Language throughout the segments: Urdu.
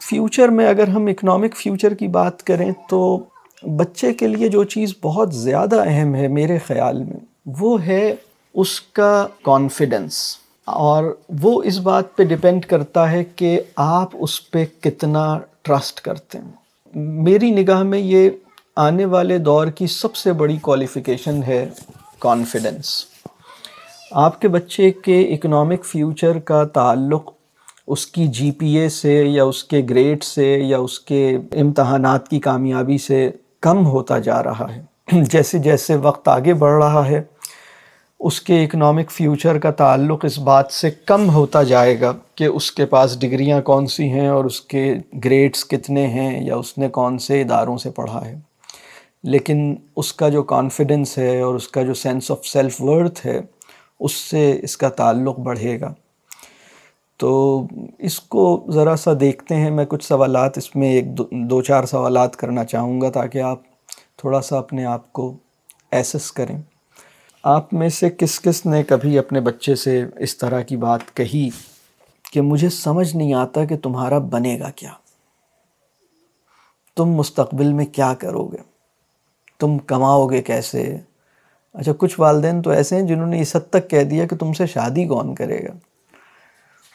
فیوچر میں اگر ہم اکنامک فیوچر کی بات کریں تو بچے کے لیے جو چیز بہت زیادہ اہم ہے میرے خیال میں وہ ہے اس کا کانفیڈنس، اور وہ اس بات پہ ڈیپینڈ کرتا ہے کہ آپ اس پہ کتنا ٹرسٹ کرتے ہیں۔ میری نگاہ میں یہ آنے والے دور کی سب سے بڑی کوالیفیکیشن ہے کانفیڈنس۔ آپ کے بچے کے اکنامک فیوچر کا تعلق اس کی جی پی اے سے یا اس کے گریڈ سے یا اس کے امتحانات کی کامیابی سے کم ہوتا جا رہا ہے۔ جیسے جیسے وقت آگے بڑھ رہا ہے اس کے اکنامک فیوچر کا تعلق اس بات سے کم ہوتا جائے گا کہ اس کے پاس ڈگریاں کون سی ہیں اور اس کے گریڈز کتنے ہیں یا اس نے کون سے اداروں سے پڑھا ہے، لیکن اس کا جو کانفیڈنس ہے اور اس کا جو سینس آف سیلف ورتھ ہے اس سے اس کا تعلق بڑھے گا۔ تو اس کو ذرا سا دیکھتے ہیں، میں کچھ سوالات اس میں دو چار سوالات کرنا چاہوں گا تاکہ آپ تھوڑا سا اپنے آپ کو ایسس کریں۔ آپ میں سے کس کس نے کبھی اپنے بچے سے اس طرح کی بات کہی کہ مجھے سمجھ نہیں آتا کہ تمہارا بنے گا کیا، تم مستقبل میں کیا کرو گے، تم کماؤ گے کیسے؟ اچھا، کچھ والدین تو ایسے ہیں جنہوں نے اس حد تک کہہ دیا کہ تم سے شادی کون کرے گا،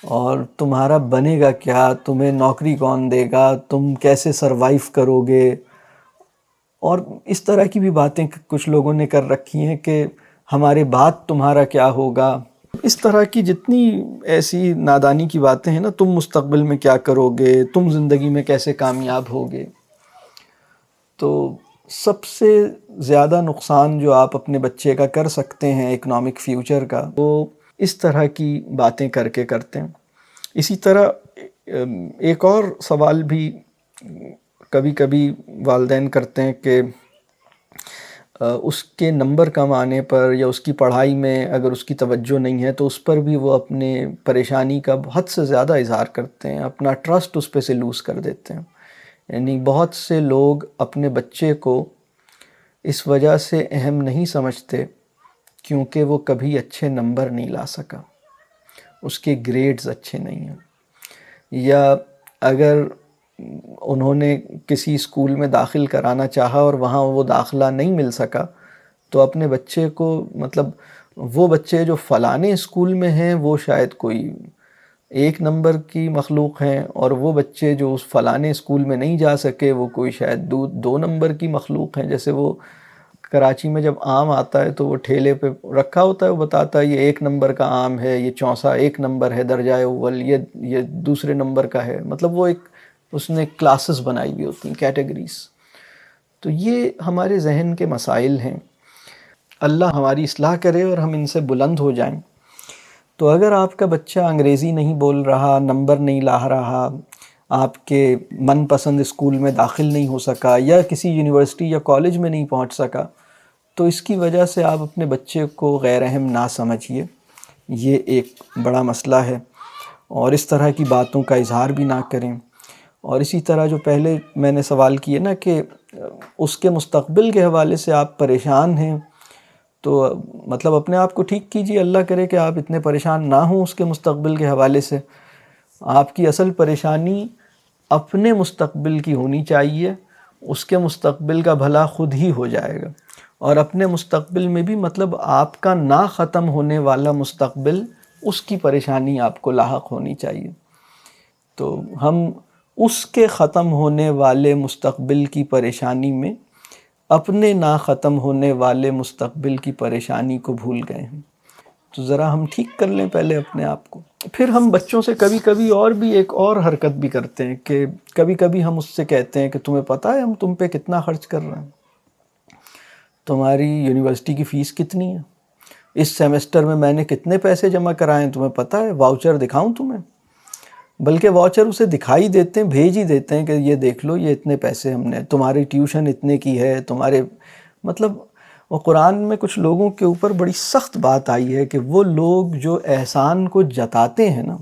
اور تمہارا بنے گا کیا، تمہیں نوکری کون دے گا، تم کیسے سروائیو کرو گے، اور اس طرح کی بھی باتیں کچھ لوگوں نے کر رکھی ہیں کہ ہمارے بعد تمہارا کیا ہوگا۔ اس طرح کی جتنی ایسی نادانی کی باتیں ہیں نا، تم مستقبل میں کیا کرو گے، تم زندگی میں کیسے کامیاب ہوگے، تو سب سے زیادہ نقصان جو آپ اپنے بچے کا کر سکتے ہیں اکنامک فیوچر کا، وہ اس طرح کی باتیں کر کے کرتے ہیں۔ اسی طرح ایک اور سوال بھی کبھی کبھی والدین کرتے ہیں کہ اس کے نمبر کم آنے پر یا اس کی پڑھائی میں اگر اس کی توجہ نہیں ہے تو اس پر بھی وہ اپنے پریشانی کا حد سے زیادہ اظہار کرتے ہیں، اپنا ٹرسٹ اس پہ سے لوز کر دیتے ہیں۔ یعنی بہت سے لوگ اپنے بچے کو اس وجہ سے اہم نہیں سمجھتے کیونکہ وہ کبھی اچھے نمبر نہیں لا سکا، اس کے گریڈز اچھے نہیں ہیں، یا اگر انہوں نے کسی اسکول میں داخل کرانا چاہا اور وہاں وہ داخلہ نہیں مل سکا تو اپنے بچے کو وہ بچے جو فلانے اسکول میں ہیں وہ شاید کوئی 1 نمبر کی مخلوق ہیں، اور وہ بچے جو اس فلانے اسکول میں نہیں جا سکے وہ کوئی شاید 2 نمبر کی مخلوق ہیں۔ جیسے وہ کراچی میں جب آم آتا ہے تو وہ ٹھیلے پہ رکھا ہوتا ہے، وہ بتاتا ہے یہ 1 نمبر کا آم ہے، یہ چونسا 1 نمبر ہے درجہ اول، یہ 2 نمبر کا ہے، مطلب وہ اس نے کلاسز بنائی ہوئی ہوتی ہیں، کیٹیگریز۔ تو یہ ہمارے ذہن کے مسائل ہیں، اللہ ہماری اصلاح کرے اور ہم ان سے بلند ہو جائیں۔ تو اگر آپ کا بچہ انگریزی نہیں بول رہا، نمبر نہیں لا رہا، آپ کے من پسند اسکول میں داخل نہیں ہو سکا، یا کسی یونیورسٹی یا کالج میں نہیں پہنچ سکا، تو اس کی وجہ سے آپ اپنے بچے کو غیر اہم نہ سمجھیے، یہ ایک بڑا مسئلہ ہے، اور اس طرح کی باتوں کا اظہار بھی نہ کریں۔ اور اسی طرح جو پہلے میں نے سوال کیے نا کہ اس کے مستقبل کے حوالے سے آپ پریشان ہیں، تو مطلب اپنے آپ کو ٹھیک کیجیے، اللہ کرے کہ آپ اتنے پریشان نہ ہوں اس کے مستقبل کے حوالے سے۔ آپ کی اصل پریشانی اپنے مستقبل کی ہونی چاہیے، اس کے مستقبل کا بھلا خود ہی ہو جائے گا، اور اپنے مستقبل میں بھی مطلب آپ کا نہ ختم ہونے والا مستقبل، اس کی پریشانی آپ کو لاحق ہونی چاہیے۔ تو ہم اس کے ختم ہونے والے مستقبل کی پریشانی میں اپنے نہ ختم ہونے والے مستقبل کی پریشانی کو بھول گئے ہیں۔ تو ذرا ہم ٹھیک کر لیں پہلے اپنے آپ کو۔ پھر ہم بچوں سے کبھی کبھی اور بھی ایک اور حرکت بھی کرتے ہیں کہ کبھی کبھی ہم اس سے کہتے ہیں کہ تمہیں پتہ ہے ہم تم پہ کتنا خرچ کر رہے ہیں، تمہاری یونیورسٹی کی فیس کتنی ہے، اس سیمسٹر میں نے کتنے پیسے جمع کرائے ہیں تمہیں پتہ ہے، واؤچر دکھاؤں تمہیں؟ بلکہ واؤچر اسے دکھائی دیتے ہیں، بھیج ہی دیتے ہیں کہ یہ دیکھ لو، یہ اتنے پیسے ہم نے، تمہاری ٹیوشن اتنے کی ہے، تمہارے مطلب۔ وہ قرآن میں کچھ لوگوں کے اوپر بڑی سخت بات آئی ہے کہ وہ لوگ جو احسان کو جتاتے ہیں نا،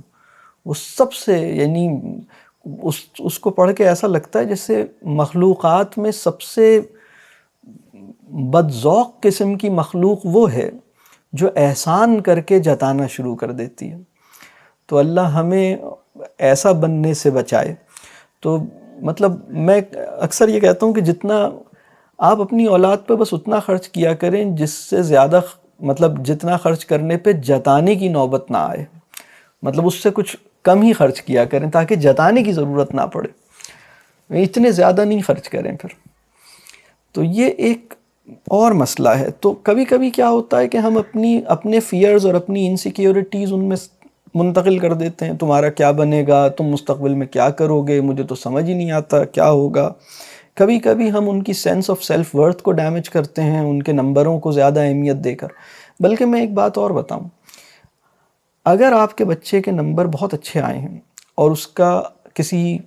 وہ سب سے یعنی اس کو پڑھ کے ایسا لگتا ہے جیسے مخلوقات میں سب سے بدذوق قسم کی مخلوق وہ ہے جو احسان کر کے جتانا شروع کر دیتی ہے۔ تو اللہ ہمیں ایسا بننے سے بچائے۔ تو مطلب میں اکثر یہ کہتا ہوں کہ جتنا آپ اپنی اولاد پہ بس اتنا خرچ کیا کریں جس سے زیادہ مطلب جتنا خرچ کرنے پہ جتانے کی نوبت نہ آئے. مطلب اس سے کچھ کم ہی خرچ کیا کریں تاکہ جتانے کی ضرورت نہ پڑے. اتنے زیادہ نہیں خرچ کریں پھر. تو یہ ایک اور مسئلہ ہے. تو کبھی کبھی کیا ہوتا ہے کہ ہم اپنے فیئرز اور اپنی انسیکیورٹیز ان میں منتقل کر دیتے ہیں. تمہارا کیا بنے گا، تم مستقبل میں کیا کرو گے، مجھے تو سمجھ ہی نہیں آتا کیا ہوگا. کبھی کبھی ہم ان کی سینس آف سیلف ورتھ کو ڈیمیج کرتے ہیں ان کے نمبروں کو زیادہ اہمیت دے کر. بلکہ میں ایک بات اور بتاؤں، اگر آپ کے بچے کے نمبر بہت اچھے آئے ہیں اور اس کا کسی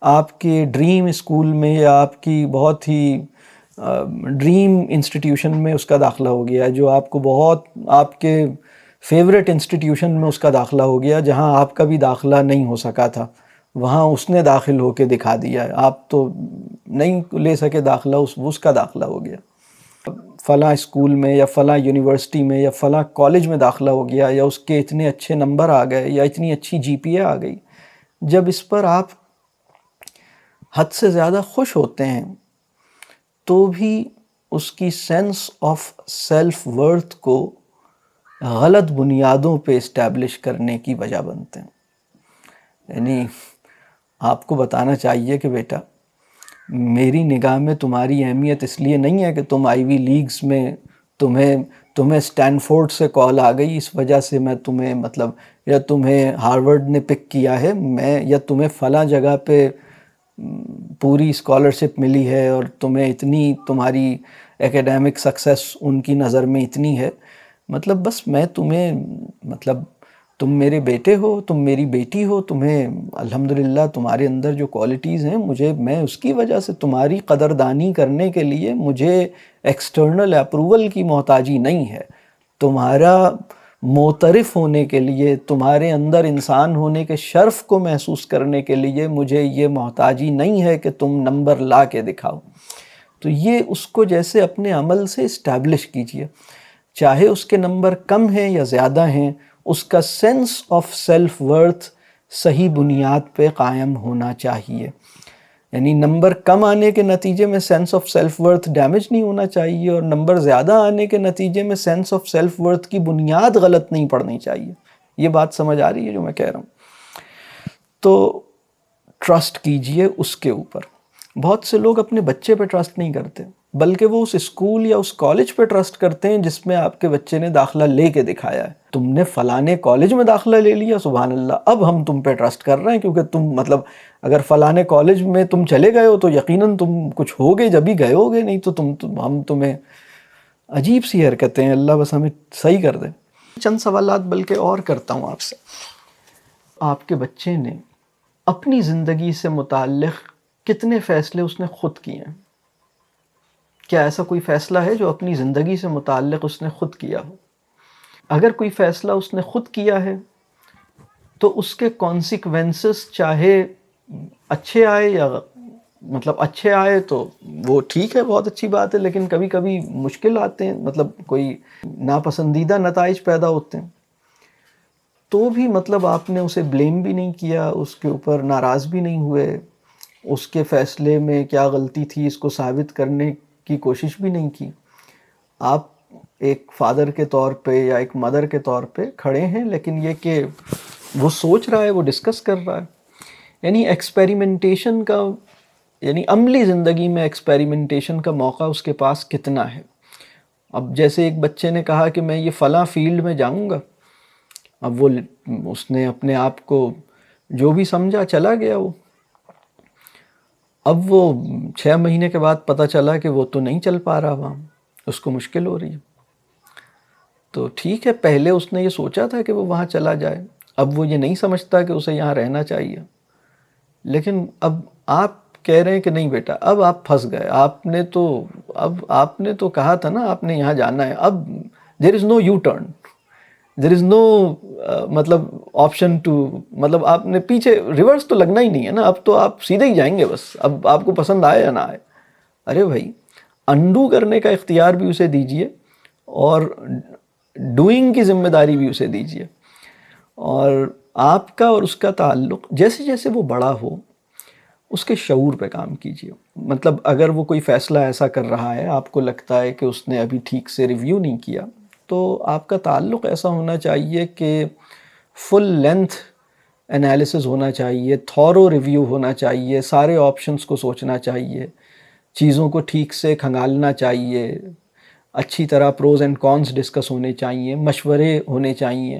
آپ کے ڈریم اسکول میں یا آپ کی بہت ہی ڈریم انسٹیٹیوشن میں اس کا داخلہ ہو گیا، جو آپ کو بہت آپ کے فیوریٹ انسٹیٹیوشن میں اس کا داخلہ ہو گیا، جہاں آپ کا بھی داخلہ نہیں ہو سکا تھا، وہاں اس نے داخل ہو کے دکھا دیا ہے، آپ تو نہیں لے سکے داخلہ، اس کا داخلہ ہو گیا. فلاں اسکول میں یا فلاں یونیورسٹی میں یا فلاں کالج میں داخلہ ہو گیا، یا اس کے اتنے اچھے نمبر آ گئے یا اتنی اچھی جی پی اے آ گئی. جب اس پر آپ حد سے زیادہ خوش ہوتے ہیں تو بھی اس کی سینس آف سیلف ورتھ کو غلط بنیادوں پہ اسٹیبلش کرنے کی وجہ بنتے ہیں. یعنی آپ کو بتانا چاہیے کہ بیٹا، میری نگاہ میں تمہاری اہمیت اس لیے نہیں ہے کہ تم آئی وی لیگز میں تمہیں اسٹینفورڈ سے کال آ گئی اس وجہ سے میں تمہیں مطلب، یا تمہیں ہارورڈ نے پک کیا ہے، یا تمہیں فلاں جگہ پہ پوری اسکالرشپ ملی ہے اور تمہیں اتنی تمہاری ایکیڈیمک سکسیس ان کی نظر میں اتنی ہے، مطلب بس میں تمہیں مطلب تم میرے بیٹے ہو، تم میری بیٹی ہو، تمہیں الحمدللہ تمہارے اندر جو کوالٹیز ہیں میں اس کی وجہ سے تمہاری قدردانی کرنے کے لیے مجھے ایکسٹرنل اپروول کی محتاجی نہیں ہے. تمہارا معترف ہونے کے لیے، تمہارے اندر انسان ہونے کے شرف کو محسوس کرنے کے لیے مجھے یہ محتاجی نہیں ہے کہ تم نمبر لا کے دکھاؤ. تو یہ اس کو جیسے اپنے عمل سے اسٹیبلش کیجئے، چاہے اس کے نمبر کم ہیں یا زیادہ ہیں، اس کا سینس آف سیلف ورتھ صحیح بنیاد پہ قائم ہونا چاہیے. یعنی نمبر کم آنے کے نتیجے میں sense of self worth damage نہیں ہونا چاہیے، اور نمبر زیادہ آنے کے نتیجے میں سینس آف سیلف ورتھ کی بنیاد غلط نہیں پڑنی چاہیے. یہ بات سمجھ آ رہی ہے جو میں کہہ رہا ہوں؟ تو ٹرسٹ کیجئے اس کے اوپر. بہت سے لوگ اپنے بچے پہ ٹرسٹ نہیں کرتے، بلکہ وہ اس اسکول یا اس کالج پہ ٹرسٹ کرتے ہیں جس میں آپ کے بچے نے داخلہ لے کے دکھایا ہے. تم نے فلانے کالج میں داخلہ لے لیا، سبحان اللہ، اب ہم تم پہ ٹرسٹ کر رہے ہیں، کیونکہ تم مطلب اگر فلانے کالج میں تم چلے گئے ہو تو یقیناً تم کچھ ہوگے جب ہی گئے ہوگے، نہیں تو ہم تمہیں. عجیب سی حرکتیں ہیں، اللہ بس ہمیں صحیح کر دے. چند سوالات بلکہ اور کرتا ہوں آپ سے. آپ کے بچے نے اپنی زندگی سے متعلق کتنے فیصلے اس نے خود کیے ہیں؟ کیا ایسا کوئی فیصلہ ہے جو اپنی زندگی سے متعلق اس نے خود کیا ہو؟ اگر کوئی فیصلہ اس نے خود کیا ہے تو اس کے کانسیکوینسز چاہے اچھے آئے یا مطلب اچھے آئے تو وہ ٹھیک ہے، بہت اچھی بات ہے، لیکن کبھی کبھی مشکل آتے ہیں، مطلب کوئی ناپسندیدہ نتائج پیدا ہوتے ہیں، تو بھی مطلب آپ نے اسے بلیم بھی نہیں کیا، اس کے اوپر ناراض بھی نہیں ہوئے، اس کے فیصلے میں کیا غلطی تھی اس کو ثابت کرنے کی کوشش بھی نہیں کی. آپ ایک فادر کے طور پہ یا ایک مدر کے طور پہ کھڑے ہیں، لیکن یہ کہ وہ سوچ رہا ہے، وہ ڈسکس کر رہا ہے. یعنی ایکسپیریمنٹیشن کا، یعنی عملی زندگی میں ایکسپیریمنٹیشن کا موقع اس کے پاس کتنا ہے. اب جیسے ایک بچے نے کہا کہ میں یہ فلاں فیلڈ میں جاؤں گا، اب اس نے اپنے آپ کو جو بھی سمجھا چلا گیا وہ. اب وہ 6 مہینے کے بعد پتہ چلا کہ وہ تو نہیں چل پا رہا وہاں، اس کو مشکل ہو رہی ہے. تو ٹھیک ہے، پہلے اس نے یہ سوچا تھا کہ وہ وہاں چلا جائے، اب وہ یہ نہیں سمجھتا کہ اسے یہاں رہنا چاہیے. لیکن اب آپ کہہ رہے ہیں کہ نہیں بیٹا، اب آپ پھنس گئے، آپ نے تو کہا تھا نا آپ نے یہاں جانا ہے. اب دیر از نو یو ٹرن، دیر از نو مطلب آپشن ٹو، مطلب آپ نے پیچھے ریورس تو لگنا ہی نہیں ہے نا، اب تو آپ سیدھے ہی جائیں گے بس، اب آپ کو پسند آئے یا نہ آئے. ارے بھائی، انڈو کرنے کا اختیار بھی اسے دیجئے اور ڈوئنگ کی ذمہ داری بھی اسے دیجئے. اور آپ کا اور اس کا تعلق جیسے جیسے وہ بڑا ہو، اس کے شعور پہ کام کیجیے. مطلب اگر وہ کوئی فیصلہ ایسا کر رہا ہے، آپ کو لگتا ہے کہ اس نے ابھی ٹھیک سے ریویو نہیں کیا، تو آپ کا تعلق ایسا ہونا چاہیے کہ فل لینتھ انالیسز ہونا چاہیے، تھورو ریویو ہونا چاہیے، سارے آپشنز کو سوچنا چاہیے، چیزوں کو ٹھیک سے کھنگالنا چاہیے، اچھی طرح پروز اینڈ کونس ڈسکس ہونے چاہیے، مشورے ہونے چاہیے،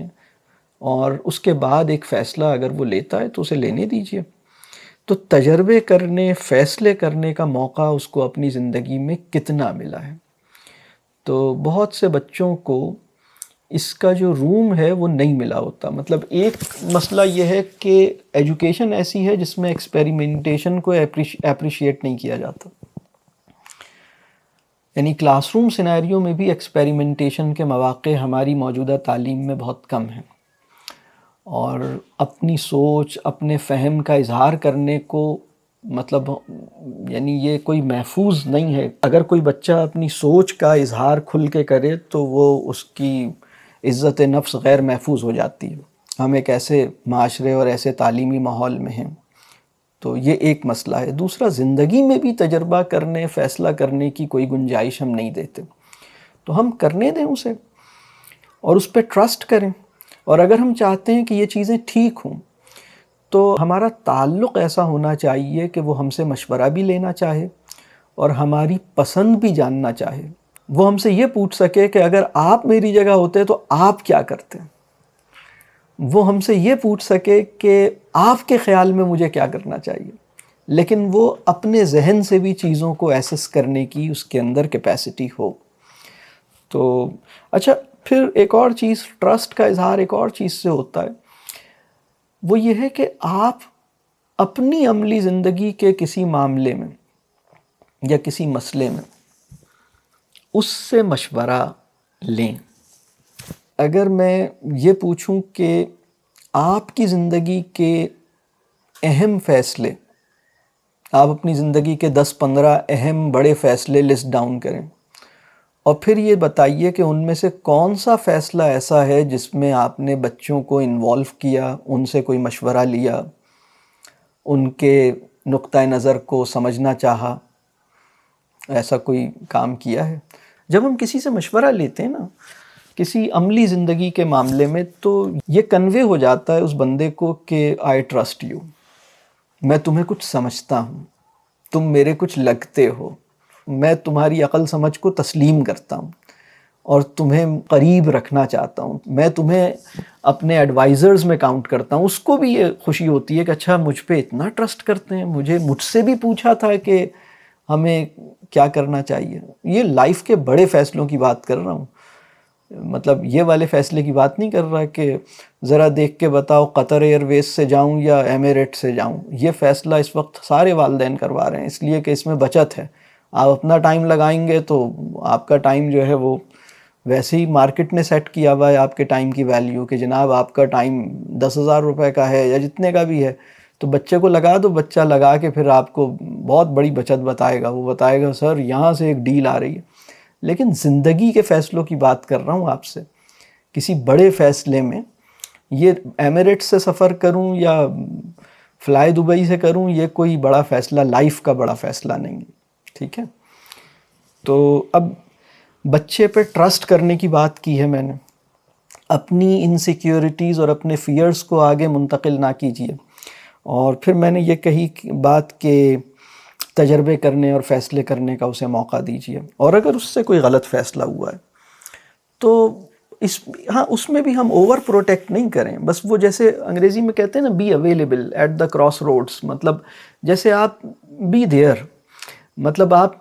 اور اس کے بعد ایک فیصلہ اگر وہ لیتا ہے تو اسے لینے دیجیے. تو تجربے کرنے، فیصلے کرنے کا موقع اس کو اپنی زندگی میں کتنا ملا ہے. تو بہت سے بچوں کو اس کا جو روم ہے وہ نہیں ملا ہوتا. مطلب ایک مسئلہ یہ ہے کہ ایجوکیشن ایسی ہے جس میں ایکسپیریمنٹیشن کو اپریشیٹ نہیں کیا جاتا. یعنی کلاس روم سینیریو میں بھی ایکسپیریمنٹیشن کے مواقع ہماری موجودہ تعلیم میں بہت کم ہیں، اور اپنی سوچ، اپنے فہم کا اظہار کرنے کو مطلب یعنی یہ کوئی محفوظ نہیں ہے. اگر کوئی بچہ اپنی سوچ کا اظہار کھل کے کرے تو وہ اس کی عزت نفس غیر محفوظ ہو جاتی ہے. ہم ایک ایسے معاشرے اور ایسے تعلیمی ماحول میں ہیں. تو یہ ایک مسئلہ ہے. دوسرا، زندگی میں بھی تجربہ کرنے، فیصلہ کرنے کی کوئی گنجائش ہم نہیں دیتے. تو ہم کرنے دیں اسے اور اس پہ ٹرسٹ کریں. اور اگر ہم چاہتے ہیں کہ یہ چیزیں ٹھیک ہوں تو ہمارا تعلق ایسا ہونا چاہیے کہ وہ ہم سے مشورہ بھی لینا چاہے اور ہماری پسند بھی جاننا چاہے. وہ ہم سے یہ پوچھ سکے کہ اگر آپ میری جگہ ہوتے تو آپ کیا کرتے. وہ ہم سے یہ پوچھ سکے کہ آپ کے خیال میں مجھے کیا کرنا چاہیے. لیکن وہ اپنے ذہن سے بھی چیزوں کو ایسس کرنے کی اس کے اندر کیپیسٹی ہو. تو اچھا، پھر ایک اور چیز، ٹرسٹ کا اظہار ایک اور چیز سے ہوتا ہے. وہ یہ ہے کہ آپ اپنی عملی زندگی کے کسی معاملے میں یا کسی مسئلے میں اس سے مشورہ لیں. اگر میں یہ پوچھوں کہ آپ کی زندگی کے اہم فیصلے، آپ اپنی زندگی کے 10-15 اہم بڑے فیصلے لسٹ ڈاؤن کریں اور پھر یہ بتائیے کہ ان میں سے کون سا فیصلہ ایسا ہے جس میں آپ نے بچوں کو انوالو کیا، ان سے کوئی مشورہ لیا، ان کے نقطہ نظر کو سمجھنا چاہا، ایسا کوئی کام کیا ہے. جب ہم کسی سے مشورہ لیتے ہیں نا کسی عملی زندگی کے معاملے میں، تو یہ کنوے ہو جاتا ہے اس بندے کو کہ آئی ٹرسٹ یو، میں تمہیں کچھ سمجھتا ہوں، تم میرے کچھ لگتے ہو، میں تمہاری عقل سمجھ کو تسلیم کرتا ہوں اور تمہیں قریب رکھنا چاہتا ہوں، میں تمہیں اپنے ایڈوائزرز میں کاؤنٹ کرتا ہوں. اس کو بھی یہ خوشی ہوتی ہے کہ اچھا مجھ پہ اتنا ٹرسٹ کرتے ہیں، مجھ سے بھی پوچھا تھا کہ ہمیں کیا کرنا چاہیے. یہ لائف کے بڑے فیصلوں کی بات کر رہا ہوں. مطلب یہ والے فیصلے کی بات نہیں کر رہا کہ ذرا دیکھ کے بتاؤ قطر ایئر ویز سے جاؤں یا ایمریٹ سے جاؤں. یہ فیصلہ اس وقت سارے والدین کروا رہے ہیں، اس لیے کہ اس میں بچت ہے. آپ اپنا ٹائم لگائیں گے تو آپ کا ٹائم جو ہے وہ ویسے ہی مارکیٹ نے سیٹ کیا ہوا ہے آپ کے ٹائم کی ویلیو کہ جناب آپ کا ٹائم 10,000 روپے کا ہے یا جتنے کا بھی ہے، تو بچے کو لگا دو. بچہ لگا کے پھر آپ کو بہت بڑی بچت بتائے گا. وہ بتائے گا سر یہاں سے ایک ڈیل آ رہی ہے. لیکن زندگی کے فیصلوں کی بات کر رہا ہوں آپ سے. کسی بڑے فیصلے میں یہ ایمریٹ سے سفر کروں یا فلائی دبئی سے کروں، یہ کوئی بڑا فیصلہ، لائف کا بڑا فیصلہ نہیں ہے. ٹھیک ہے. تو اب بچے پہ ٹرسٹ کرنے کی بات کی ہے میں نے. اپنی انسیکیورٹیز اور اپنے فیئرز کو آگے منتقل نہ کیجیے. اور پھر میں نے یہ کہی بات کہ تجربے کرنے اور فیصلے کرنے کا اسے موقع دیجیے. اور اگر اس سے کوئی غلط فیصلہ ہوا ہے تو اس میں بھی ہم اوور پروٹیکٹ نہیں کریں. بس وہ جیسے انگریزی میں کہتے ہیں نا، be available at the cross roads. مطلب جیسے آپ بی دیئر، مطلب آپ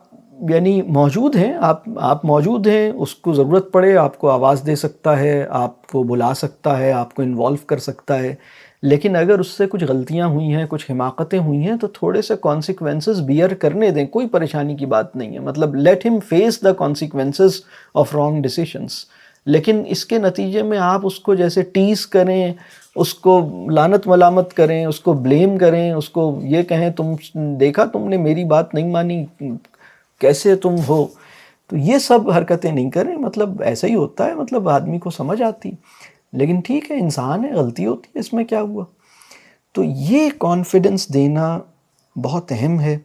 یعنی موجود ہیں، آپ موجود ہیں. اس کو ضرورت پڑے آپ کو آواز دے سکتا ہے، آپ کو بلا سکتا ہے، آپ کو انوالو کر سکتا ہے. لیکن اگر اس سے کچھ غلطیاں ہوئی ہیں، کچھ حماقتیں ہوئی ہیں، تو تھوڑے سے کانسیکوینسز بیئر کرنے دیں. کوئی پریشانی کی بات نہیں ہے. مطلب لیٹ ہم face the consequences of wrong decisions. لیکن اس کے نتیجے میں آپ اس کو جیسے ٹیز کریں، اس کو لعنت ملامت کریں، اس کو بلیم کریں، اس کو یہ کہیں تم دیکھا تم نے میری بات نہیں مانی، کیسے تم ہو. تو یہ سب حرکتیں نہیں کریں. مطلب ایسا ہی ہوتا ہے، مطلب آدمی کو سمجھ آتی، لیکن ٹھیک ہے انسان ہے، غلطی ہوتی ہے، اس میں کیا ہوا. تو یہ کانفیڈنس دینا بہت اہم ہے۔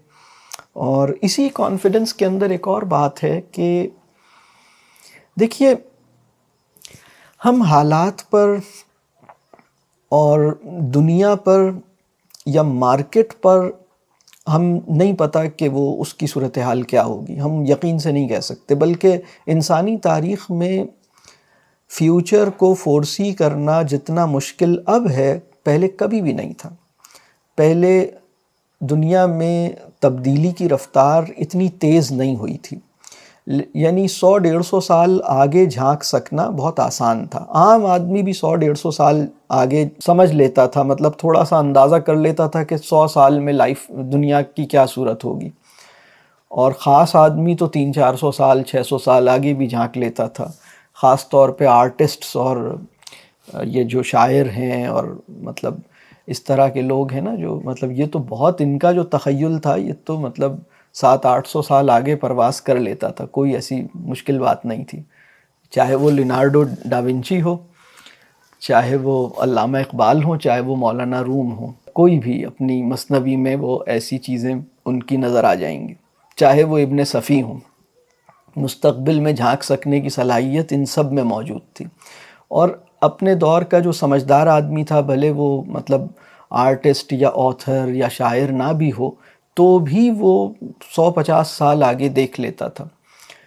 اور اسی کانفیڈنس کے اندر ایک اور بات ہے کہ دیکھیے، ہم حالات پر اور دنیا پر یا مارکیٹ پر ہم نہیں پتہ کہ وہ اس کی صورتحال کیا ہوگی، ہم یقین سے نہیں کہہ سکتے، بلکہ انسانی تاریخ میں فیوچر کو فورسی کرنا جتنا مشکل اب ہے، پہلے کبھی بھی نہیں تھا۔ پہلے دنیا میں تبدیلی کی رفتار اتنی تیز نہیں ہوئی تھی، یعنی 100-150 سال آگے جھانک سکنا بہت آسان تھا۔ عام آدمی بھی 100-150 سال آگے سمجھ لیتا تھا، مطلب تھوڑا سا اندازہ کر لیتا تھا کہ 100 سال میں دنیا کی کیا صورت ہوگی، اور خاص آدمی تو 300-400 سال 600 سال آگے بھی جھانک لیتا تھا۔ خاص طور پہ آرٹسٹس اور یہ جو شاعر ہیں اور مطلب اس طرح کے لوگ ہیں نا، جو مطلب یہ تو بہت، ان کا جو تخیل تھا یہ تو مطلب 700-800 سال آگے پرواز کر لیتا تھا، کوئی ایسی مشکل بات نہیں تھی۔ چاہے وہ لیونارڈو ڈاونچی ہو، چاہے وہ علامہ اقبال ہوں، چاہے وہ مولانا روم ہوں، کوئی بھی اپنی مثنوی میں وہ ایسی چیزیں ان کی نظر آ جائیں گی۔ چاہے وہ ابن صفی ہوں، مستقبل میں جھانک سکنے کی صلاحیت ان سب میں موجود تھی۔ اور اپنے دور کا جو سمجھدار آدمی تھا، بھلے وہ مطلب آرٹسٹ یا آتھر یا شاعر نہ بھی ہو، تو بھی وہ 150 سال آگے دیکھ لیتا تھا۔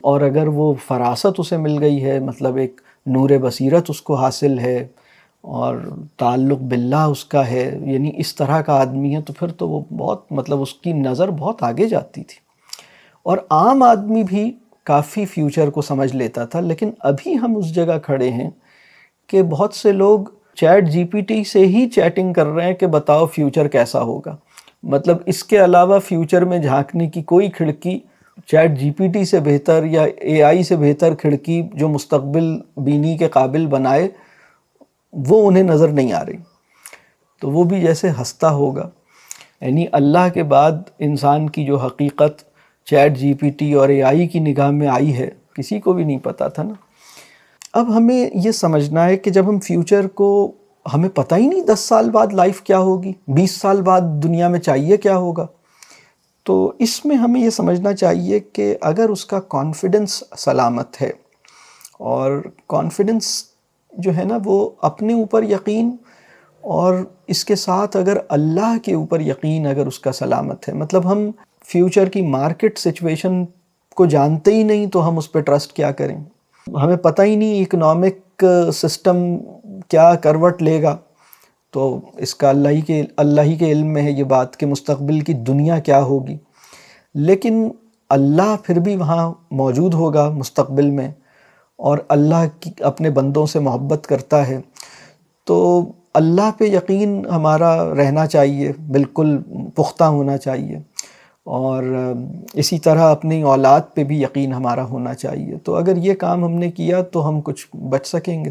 اور اگر وہ فراست اسے مل گئی ہے، مطلب ایک نور بصیرت اس کو حاصل ہے اور تعلق باللہ اس کا ہے، یعنی اس طرح کا آدمی ہے، تو پھر تو وہ بہت مطلب اس کی نظر بہت آگے جاتی تھی۔ اور عام آدمی بھی کافی فیوچر کو سمجھ لیتا تھا، لیکن ابھی ہم اس جگہ کھڑے ہیں کہ بہت سے لوگ چیٹ جی پی ٹی سے ہی چیٹنگ کر رہے ہیں کہ بتاؤ فیوچر کیسا ہوگا۔ مطلب اس کے علاوہ فیوچر میں جھانکنے کی کوئی کھڑکی چیٹ جی پی ٹی سے بہتر یا اے آئی سے بہتر کھڑکی جو مستقبل بینی کے قابل بنائے، وہ انہیں نظر نہیں آ رہی۔ تو وہ بھی جیسے ہنستا ہوگا، یعنی اللہ کے بعد انسان کی جو حقیقت چیٹ جی پی ٹی اور اے آئی کی نگاہ میں آئی ہے، کسی کو بھی نہیں پتا تھا نا۔ اب ہمیں یہ سمجھنا ہے کہ جب ہم فیوچر کو، ہمیں پتہ ہی نہیں 10 سال بعد لائف کیا ہوگی، 20 سال بعد دنیا میں چاہیے کیا ہوگا، تو اس میں ہمیں یہ سمجھنا چاہیے کہ اگر اس کا کانفیڈنس سلامت ہے، اور کانفیڈنس جو ہے نا وہ اپنے اوپر یقین، اور اس کے ساتھ اگر اللہ کے اوپر یقین اگر اس کا سلامت ہے، مطلب ہم فیوچر کی مارکیٹ سچویشن کو جانتے ہی نہیں تو ہم اس پہ ٹرسٹ کیا کریں، ہمیں پتہ ہی نہیں اکنامک سسٹم کیا کروٹ لے گا، تو اس کا اللہ ہی کے علم میں ہے یہ بات کہ مستقبل کی دنیا کیا ہوگی۔ لیکن اللہ پھر بھی وہاں موجود ہوگا مستقبل میں، اور اللہ کی اپنے بندوں سے محبت کرتا ہے، تو اللہ پہ یقین ہمارا رہنا چاہیے، بالکل پختہ ہونا چاہیے، اور اسی طرح اپنی اولاد پہ بھی یقین ہمارا ہونا چاہیے۔ تو اگر یہ کام ہم نے کیا تو ہم کچھ بچ سکیں گے۔